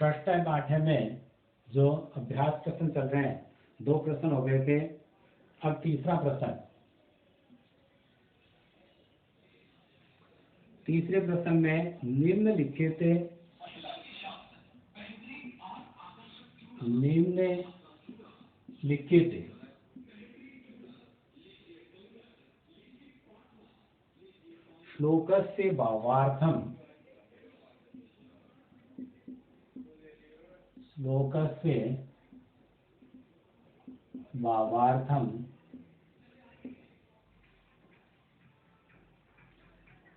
षष्ठ पाठ्य में जो अभ्यास प्रश्न चल रहे हैं, 2 प्रश्न हो गए थे। अब तीसरा प्रश्न, तीसरे प्रश्न में निम्नलिखित श्लोकस्य भावार्थम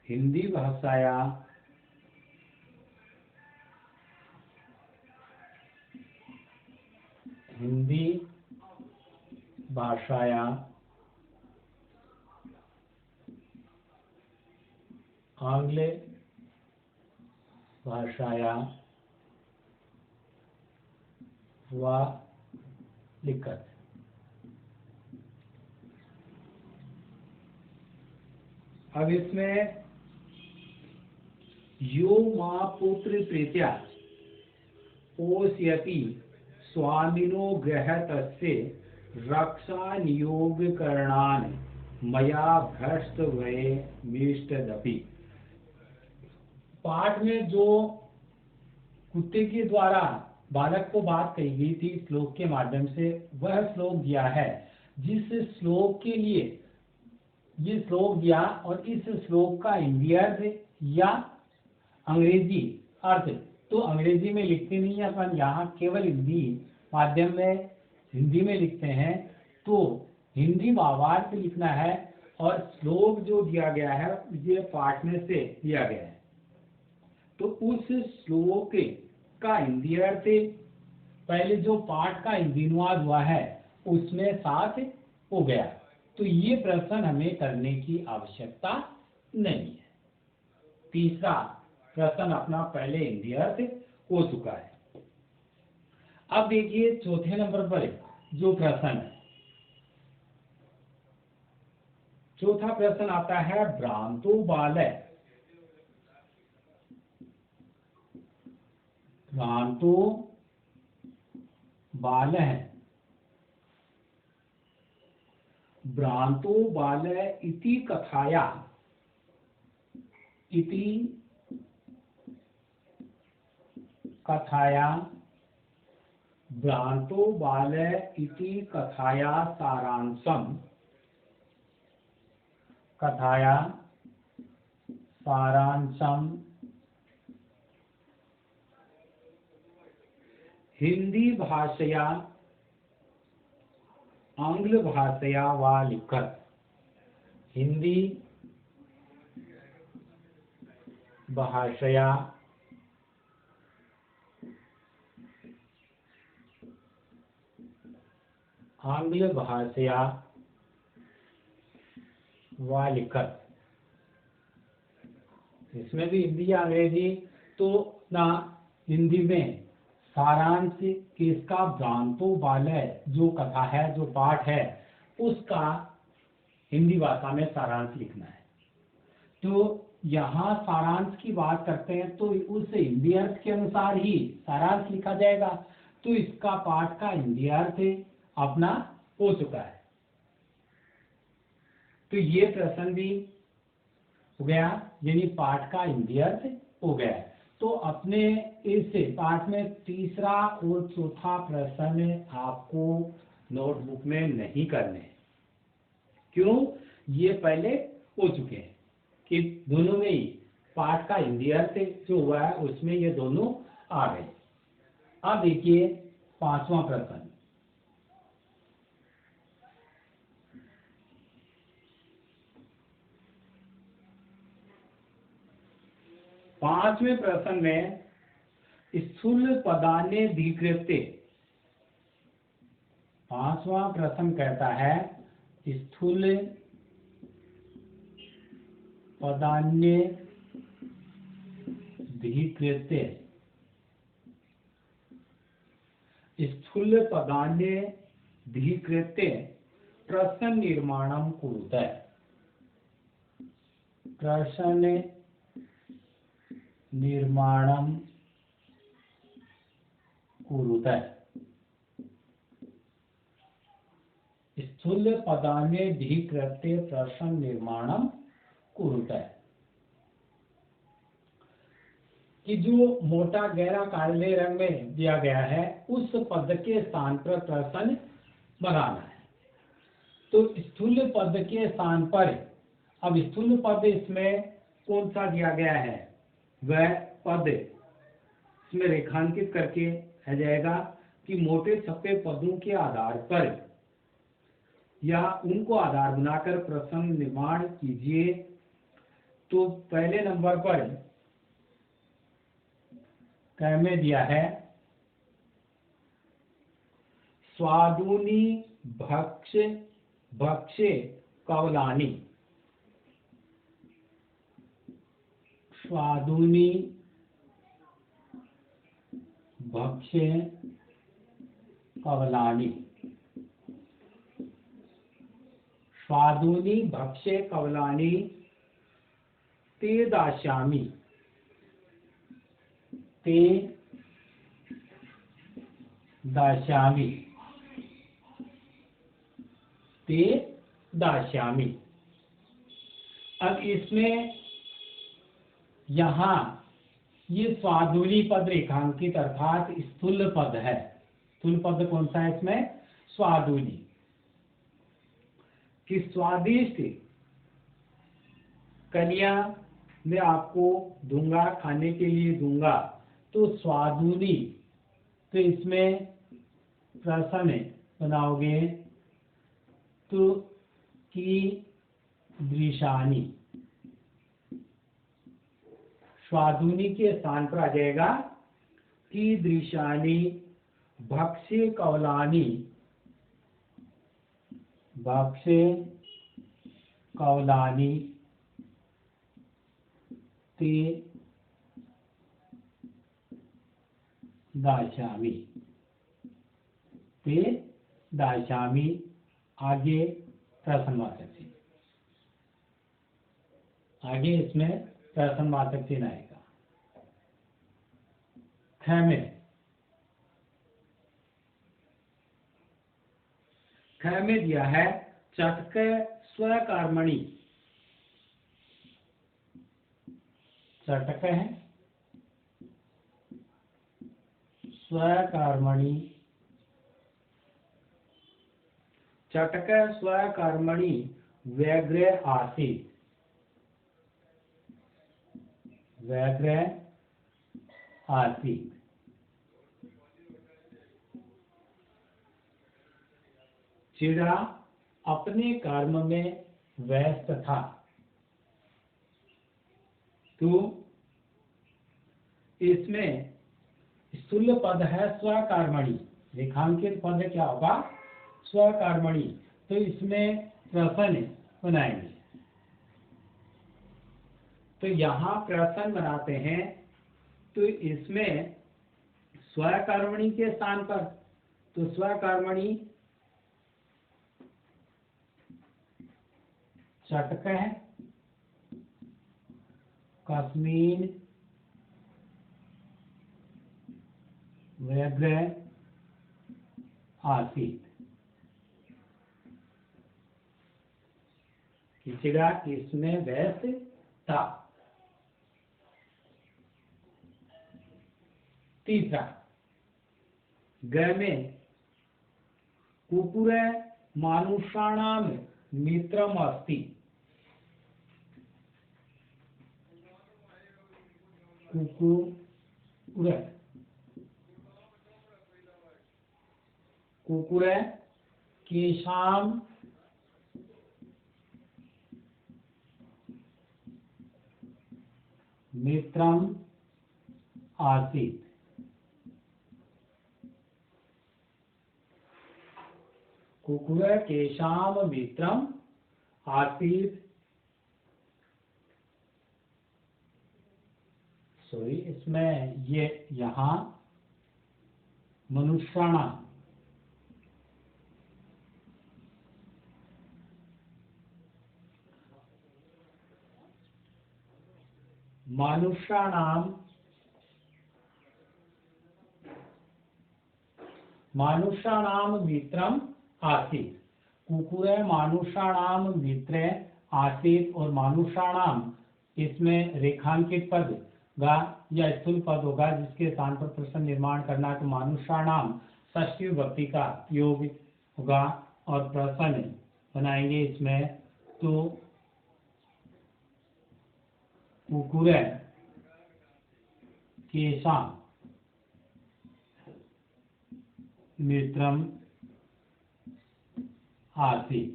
हिंदी भाषाया आंग्ल भाषाया वा लिखत। अब इसमें यो मां पुत्र प्रीत्या पोषयति स्वामिनो गृहतस्य रक्षा नियोग करणान मया भ्रष्ट वये मिष्टदपि। पाठ में जो कुत्ते के द्वारा बालक को बात कही गई थी श्लोक के माध्यम से, वह श्लोक दिया है। जिस श्लोक के लिए ये श्लोक दिया और इस श्लोक का हिंदी अर्थ या अंग्रेजी अर्थ, तो अंग्रेजी में लिखते नहीं है अपन, यहाँ केवल हिंदी माध्यम में हिंदी में लिखते हैं। तो हिंदी भावार्थ लिखना है और श्लोक जो दिया गया है ये पाठ में से दिया गया है, तो उस श्लोक का हिंदी अर्थ पहले जो पाठ का हिंदी अनुवाद हुआ है उसमें साथ हो गया, तो ये प्रश्न हमें करने की आवश्यकता नहीं है। तीसरा प्रश्न अपना पहले हिंदी अर्थ हो चुका है। अब देखिए चौथे नंबर पर जो प्रश्न है, चौथा प्रश्न आता है भ्रांतो बालः भ्रांतो बालः इति कथाया भ्रांतो बालः इति कथाया सारांशम हिंदी भाषया आंग्ल भाषया वा लिखत। हिंदी भाषया आंग्ल भाषया वा लिखत। इसमें भी हिंदी या अंग्रेजी, तो ना हिंदी में सारांश किसका, भ्रांतो बालः जो कथा है, जो पाठ है, उसका हिंदी भाषा में सारांश लिखना है। तो यहाँ सारांश की बात करते हैं तो उस हिंदी अर्थ के अनुसार ही सारांश लिखा जाएगा। तो इसका पाठ का हिंदी अर्थ अपना हो चुका है, तो ये प्रश्न भी हो गया, यानी पाठ का हिंदी अर्थ हो गया। तो अपने इस पाठ में तीसरा और चौथा प्रश्न आपको नोटबुक में नहीं करने। क्यों? ये पहले हो चुके हैं कि दोनों में ही पाठ का हिंदी अर्थ जो हुआ है उसमें ये दोनों आ गए। अब देखिए पांचवा प्रश्न, पांचवें प्रश्न में स्थूल पदान्य धिकृत्य। पांचवा प्रश्न कहता है स्थूल पदान्य धिकृत्य। स्थूल पदान्य धिकृत्य प्रश्न निर्माणम कुरुते। प्रश्न निर्माणम कुरुतः। स्थूल पदाने ढीकृत्य प्रश्न निर्माणम कुरुतः। कि जो मोटा गहरा काले रंग में दिया गया है उस पद के स्थान पर प्रश्न बनाना है। तो स्थूल पद के स्थान पर, अब स्थूल पद इसमें कौन सा दिया गया है, वह पद इसमें रेखांकित करके आ जाएगा कि मोटे छपे पदों के आधार पर या उनको आधार बनाकर प्रश्न निर्माण कीजिए। तो पहले नंबर पर क में दिया है स्वादुनी भक्ष्य भक्ष्य कवलानी। स्वादुनी भक्ष्य कवलानी। स्वादुनी भक्ष्य कवलानी ते दास्यामि। ते दास्यामि। ते दास्यामि। अब इसमें यहाँ ये स्वादुनी पद रेखांकित अर्थात स्थूल पद है। स्थूल पद कौन सा है इसमें, स्वादुनी। कि स्वादिष्ट कलियां मैं आपको दूंगा, खाने के लिए दूंगा। तो स्वादुनी, तो इसमें प्रश्न बनाओगे तो की दृशानी। स्वादुनी के स्थान पर आ जाएगा की दृशानी भक्ष्य कवलानी। भक्ष्य कवलानी ते दास्यामि। ते दास्यामि। आगे प्रश्नवाचक चिन्ह, आगे इसमें प्रश्नवाचक चिन्ह आएगा। ख में दिया है चटक स्वकर्मणि। चटक है स्वकर्मणि। चटक स्वकर्मणि व्यग्र आसीत्। व्यग्र आसीत्। चिड़ा अपने कर्म में व्यस्त था। तो इसमें स्थूल पद है स्वकर्मणि, रेखांकित पद क्या होगा, स्वकर्मणि। तो इसमें प्रश्न बनाएंगे। तो यहाँ प्रश्न बनाते हैं तो इसमें स्वकर्मणि के स्थान पर, तो स्वकर्मणि चटक है कस्मिन् व्यग्र आसीत्। चिड़ा किसमें व्यस्त था। तीसरा ग में कुकुर मानुषाणाम मित्रम अस्ति। कुकुर कुकुर केशाम मित्रम आसीत्। कुकुर केशाम मित्रम आसीत्। सॉरी, इसमें ये यहाँ मनुष्याणाम, मानुषाणाम मानुषाणाम मित्रम आसीत। कुकुरे मानुषाणाम मित्र आसीत, और मानुषाणाम इसमें रेखांकित पद गा या स्थूल पद होगा जिसके स्थान पर प्रश्न निर्माण करना, तो मानुषाणाम षष्ठी विभक्ति का योग होगा और प्रश्न बनाएंगे इसमें। तो कुकुरे केशाम मित्रम आसीत।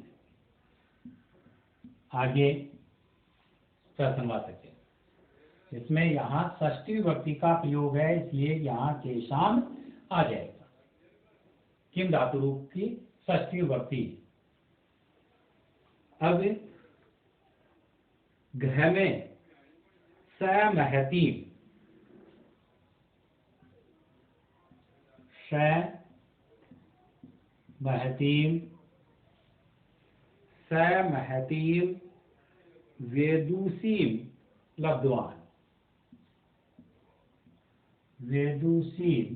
आगे प्रश्नवाचक है, इसमें यहाँ षष्ठी विभक्ति का प्रयोग है, इसलिए यहाँ केशाम आ जाएगा। किम धातु रूप की षष्ठी विभक्ति। अब गृह में सहमहतीम, सहमहतीम, सहमहतीम वेदुसीम लब्धवान, वेदुसीम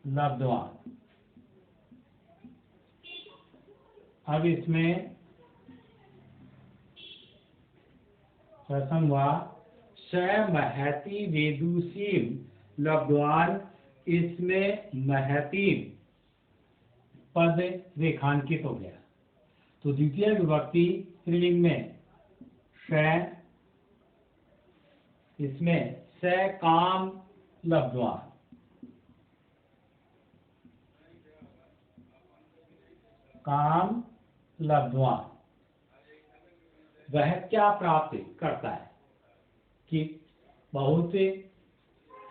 लब्धवान। अब इसमें प्रथम हुआ स महती वेदुसीम लब्धवान, इसमें महती पद रेखांकित हो गया। तो द्वितीय विभक्ति स्त्रीलिंग में स, इसमें स काम लब्धवान, काम लब्धवान। वह क्या प्राप्त करता है कि बहुत से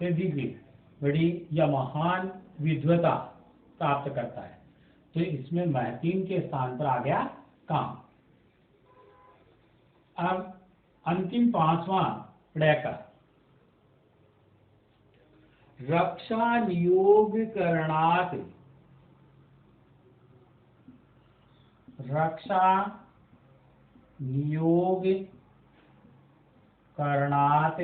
दिव्य बड़ी या महान विद्वता प्राप्त करता है, तो इसमें महतीम के स्थान पर आ गया काम। अब अंतिम पांचवा प्रकार, रक्षा नियोग करणात, रक्षा नियोग करणात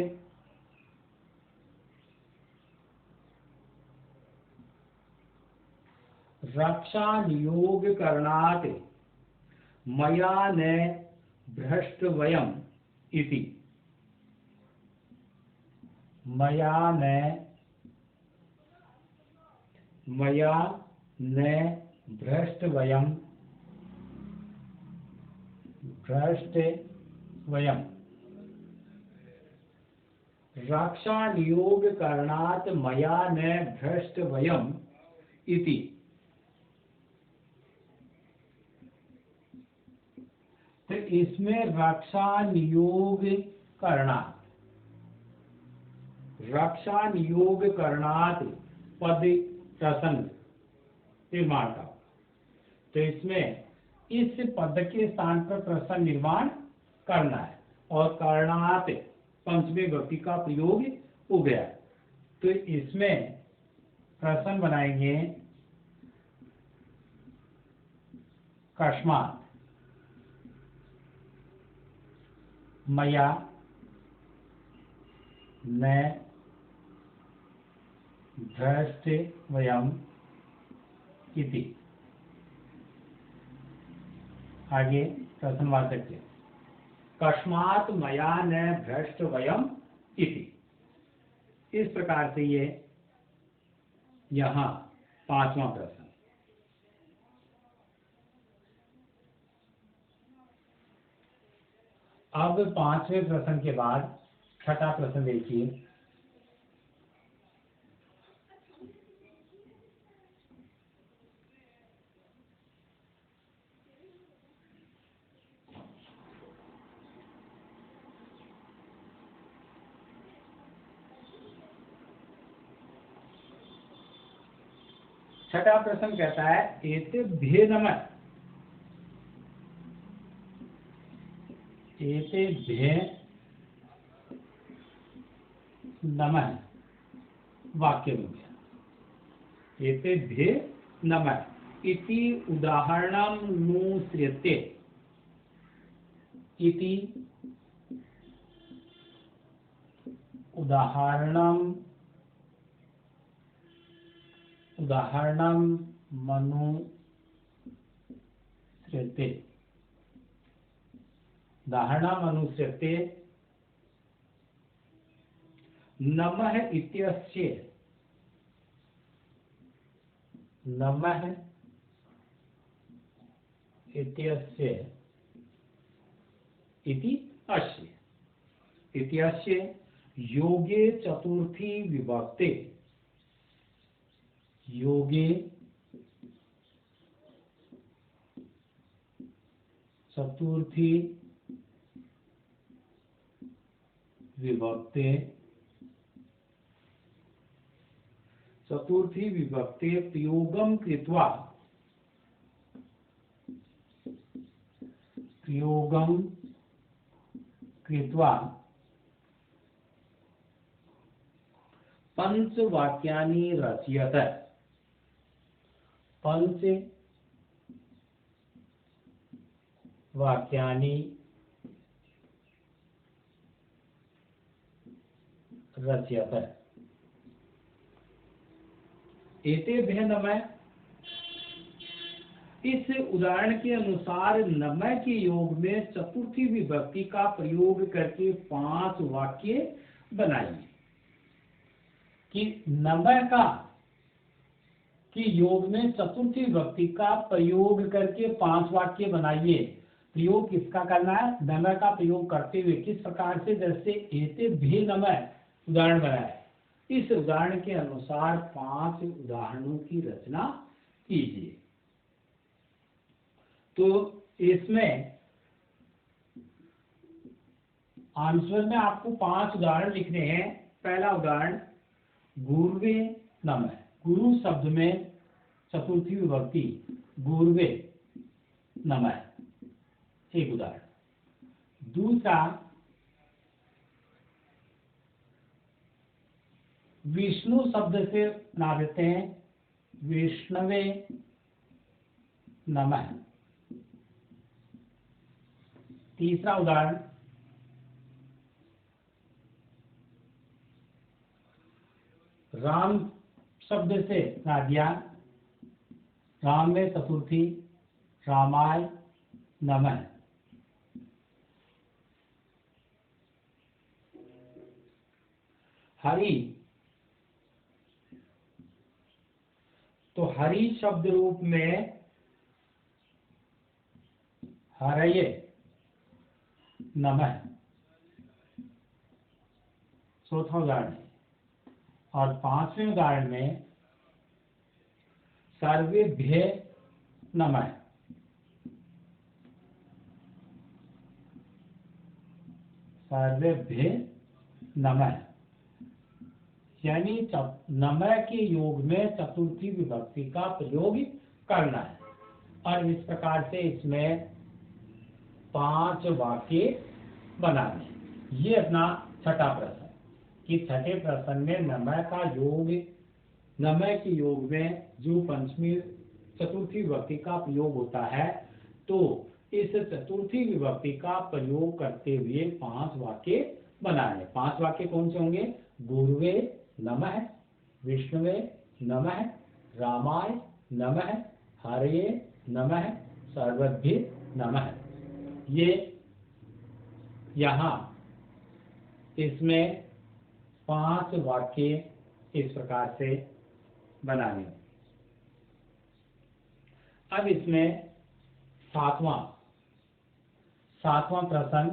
रक्षा नियोग करणात मया न भ्रष्टवयम् इति, मया न भ्रष्टवयम्, भ्रष्टवयम्। रक्षा नियोग करणात मया न भ्रष्टवयम् इति। तो इसमें रक्षा नियोग करणात, रक्षा नियोग करणात पद प्रसंग निर्माण का, तो इसमें इस पद के स्थान पर प्रश्न निर्माण करना है, और करणात पंचमी विभक्ति का प्रयोग हो गया। तो इसमें प्रश्न बनाएंगे कस्मात् मया न भ्रष्टवयम् इति। आगे प्रश्नवाचक है, कस्मात् मया न भ्रष्टवयम् इति। इस प्रकार से ये यहाँ पांचवा प्रश्न। अब पांचवें प्रश्न के बाद छठा प्रश्न देखिए। छठा प्रश्न कहता है, एतेभ्य नमः, एतेभ्य नमः वाक्य बन गया। एतेभ्य नमः इति उदाहरणं नुस्यते, इति उदाहरणं उदाहरणम मनुसृते। उदाहरणम अनुसृते नमः इत्यस्य, नमः इत्यस्य इति अस्य, इत्यस्य योगे चतुर्थी विभक्ते, योगे चतुर्थी विभक्ते, चतुर्थी विभक्ते प्रयोगम कृत्वा, प्रयोगम कृत्वा पंचवाक्यानि रचयत, पंच वाक्यानि रचयत। एतेभ्यः नमः, इस उदाहरण के अनुसार नमः के योग में चतुर्थी विभक्ति का प्रयोग करके 5 वाक्य बनाइए। कि नमः का कि योग में चतुर्थी विभक्ति का प्रयोग करके 5 वाक्य बनाइए। प्रयोग किसका करना है? नमः का प्रयोग करते हुए। किस प्रकार से? जैसे एतेभ्यः नमः उदाहरण बनाया, इस उदाहरण के अनुसार 5 उदाहरणों की रचना कीजिए। तो इसमें आंसर में आपको 5 उदाहरण लिखने हैं। पहला उदाहरण गुरुवे नमः, गुरु शब्द में चतुर्थी विभक्ति गुरुवे नमः, एक उदाहरण। दूसरा विष्णु शब्द से बना देते हैं विष्णवे नमः। तीसरा उदाहरण राम शब्द से बना दिया, राम में चतुर्थी रामाय नमः। हरि, तो हरि शब्द रूप में हरये नमः, चौथा उदाहरण। और 5वें उदाहरण में सर्वेभ्यः नमः, सर्वेभ्यः नमः, यानी नमः के योग में चतुर्थी विभक्ति का प्रयोग करना है। और इस प्रकार से इसमें 5 वाक्य बनाने। ये अपना छठा प्रश्न कि छठे प्रश्न में नमः का योग, नमः के योग में जो पंचमी चतुर्थी विभक्ति का प्रयोग होता है, तो इस चतुर्थी विभक्ति का प्रयोग करते हुए 5 वाक्य बनाने। 5 वाक्य कौन से होंगे? गुरुवे नमः, विष्णुवे नमः, रामाय नमः, हरये नमः, सर्वभ्यः नमः। ये यहाँ इसमें 5 वाक्य इस प्रकार से बनाने। अब इसमें सातवां प्रश्न,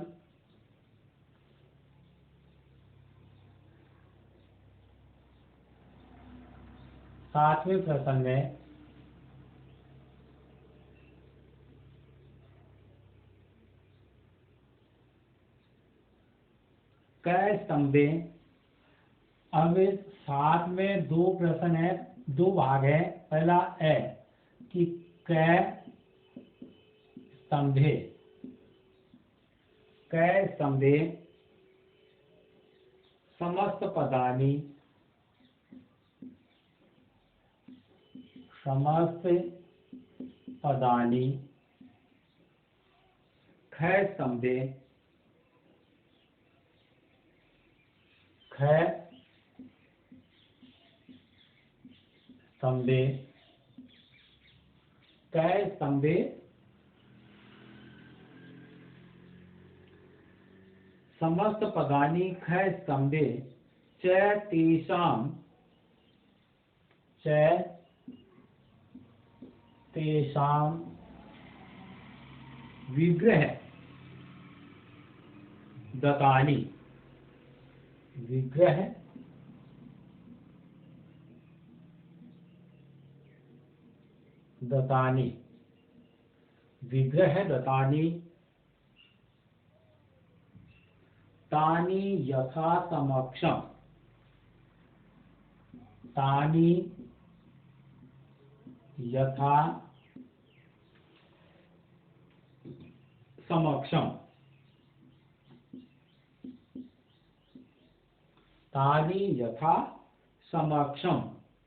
सातवें प्रश्न में कै स्तंभे। अब 7 में 2 प्रश्न है, 2 भाग है। पहला है कि कै स्तंभे, कै स्तंभे समस्त पदानि, समस्त पदानि कै स्तंभे, कै स्तंभे कै स्तंभे समस्त पदानि ख स्तंभे च तेषां विग्रह दत्तानि विग्रह दत्तानि तानि यथा समक्षम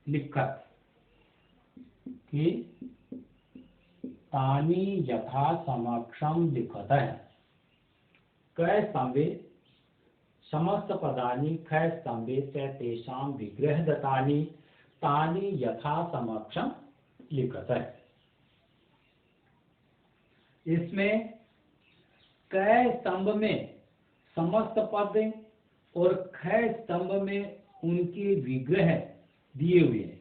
लिखत कि तानि यथा समक्षम लिखत है। क स्तंभे समस्त पदानि ख स्तंभे च तेषां विग्रह दत्तानि तानि यथा समक्षम लिखत है। इसमें क स्तंभ में समस्त पद और ख स्तंभ में उनके विग्रह दिए हुए हैं,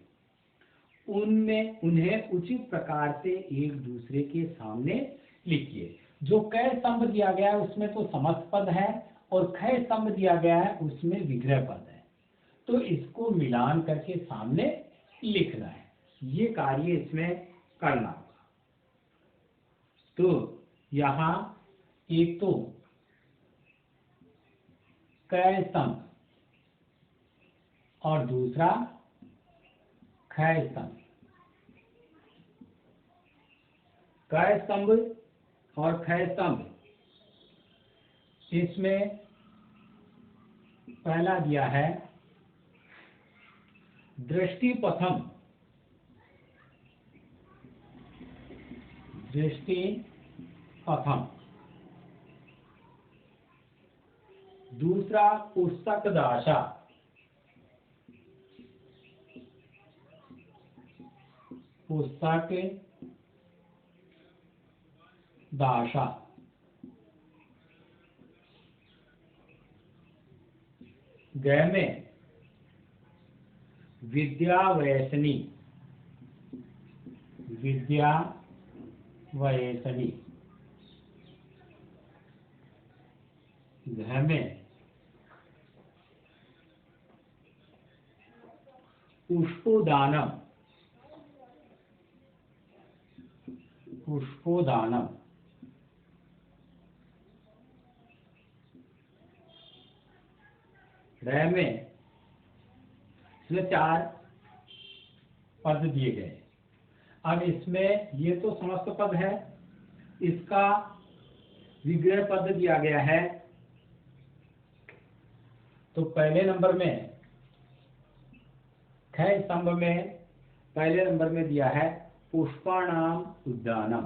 उनमें उन्हें उचित प्रकार से एक दूसरे के सामने लिखिए। जो क स्तंभ दिया गया है उसमें तो समस्त पद है और ख स्तंभ दिया गया है उसमें विग्रह पद है, तो इसको मिलान करके सामने लिखना है। ये कार्य इसमें करना होगा। तो यहाँ एक तो क स्तंभ और दूसरा ख स्तंभ। क स्तंभ और ख स्तंभ, इसमें पहला दिया है दृष्टि पथम दूसरा पुस्तक दाशा ग में विद्यावयसनी घ में पुष्पोदानम र में, इसमें 4 पद दिए गए। अब इसमें ये तो समस्त पद है, इसका विग्रह पद दिया गया है। तो पहले नंबर में ख स्तंभ में पहले नंबर में दिया है पुष्पाणाम उद्यानम।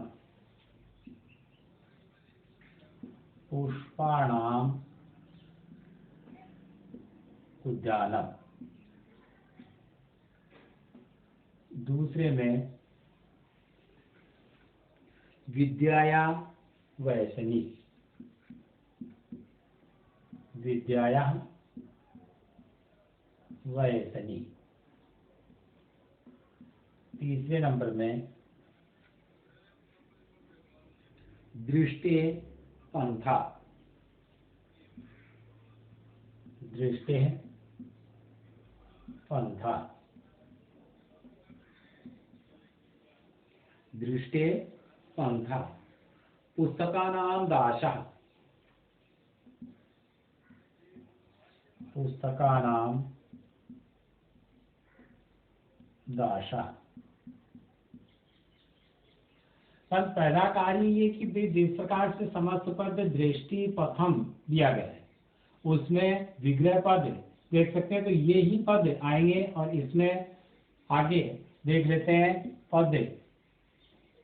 दूसरे में विद्याया वयसनी तीसरे नंबर में दृष्टे पंथा पुस्तकानां दाशः पर पहला कार्य ये कि जिस प्रकार से समस्त पद दृष्टि पथम दिया गया है उसमें विग्रह पद देख सकते हैं, तो ये ही पद आएंगे और इसमें आगे देख लेते हैं पद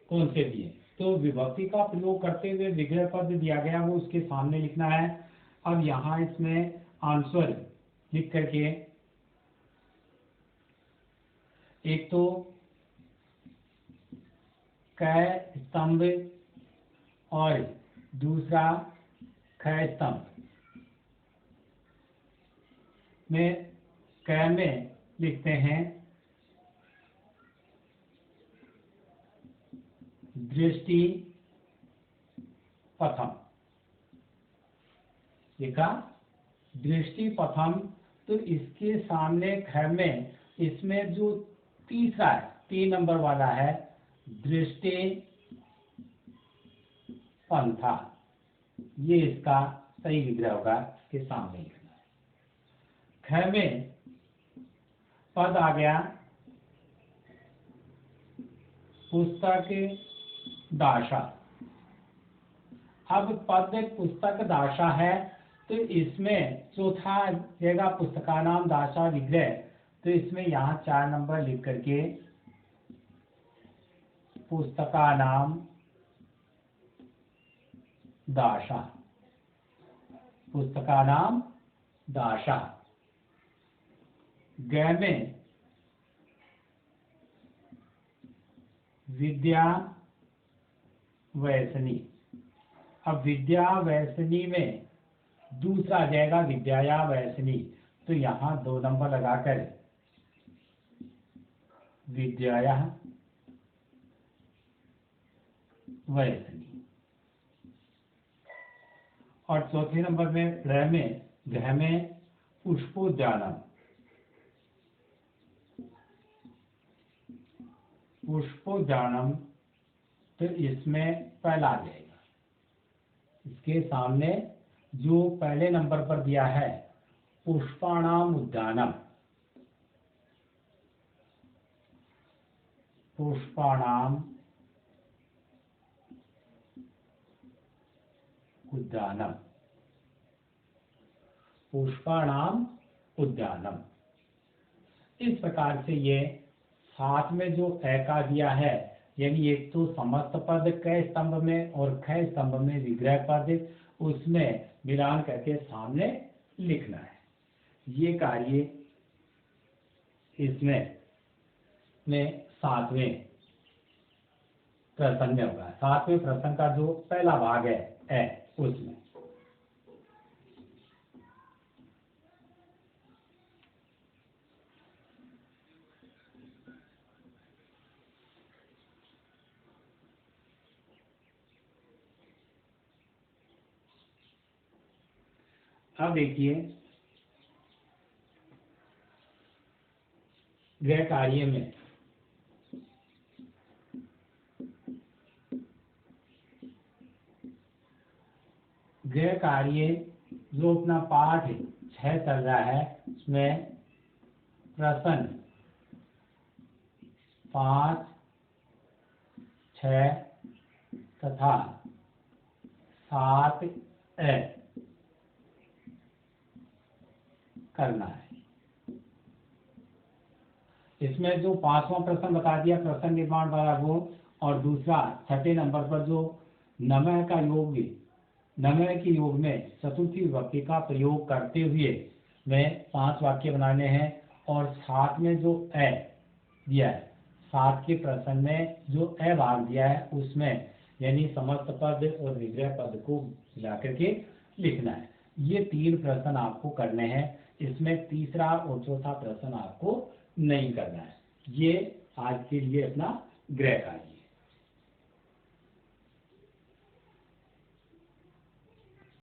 कौन से दिए। तो विभक्ति का प्रयोग करते हुए विग्रह पद दिया गया वो उसके सामने लिखना है। अब यहाँ इसमें आंसर लिख करके एक तो क स्तंभ और दूसरा ख स्तंभ में क में लिखते हैं दृष्टि पथम। लिखा दृष्टि पथम। तो इसके सामने ख में इसमें जो तीसरा है 3 नंबर वाला है दृष्टि पंथा, ये इसका सही विग्रह होगा। इसके सामने लिखना है। ख में पद आ गया पुस्तक दाशा। अब पद पुस्तक दाशा है तो इसमें चौथा देगा पुस्तकानाम दाशा विग्रह। तो इसमें यहाँ 4 नंबर लिख करके पुस्तकानाम दाशा, पुस्तकानाम दाशा। ग में विद्या वैसनी। अब विद्या वैसनी में दूसरा आ जाएगा विद्याया वैसनी। तो यहाँ 2 नंबर लगाकर विद्याया वैसनी। और चौथे नंबर में र में घ में पुष्पोद्यानम। पुष्पोद्यानम तो इसमें पहला आ जाएगा। इसके सामने जो पहले नंबर पर दिया है पुष्पाणाम उद्यानम, पुष्पाणाम उद्यानम, पुष्पाणाम उद्यानम। इस प्रकार से ये साथ में जो क का दिया है, यानी एक तो समस्त पद क स्तंभ में और ख स्तंभ में विग्रह पद, उसमें मिलान करके सामने लिखना है। ये कार्य इसमें में 7वें प्रश्न में होगा। 7वें प्रश्न का जो पहला भाग है उसमें। अब देखिए गृह कार्य में गृह कार्य जो अपना पाठ 6 चल रहा है उसमें प्रश्न 5, 6 तथा 7 करना है। इसमें जो 5वां प्रश्न बता दिया प्रश्न निर्माण वाला वो, और दूसरा 6ठे नंबर पर जो नमः का योग, नमः के योग में चतुर्थी विभक्ति का प्रयोग करते हुए में 5 वाक्य बनाने हैं। और 7 में जो दिया है, 7 के प्रश्न में जो भाग दिया है उसमें यानी समस्त पद और विग्रह पद को मिला करके लिखना है। ये 3 प्रश्न आपको करने हैं। इसमें तीसरा और चौथा प्रश्न आपको नहीं करना है। ये आज के लिए अपना गृह कार्य।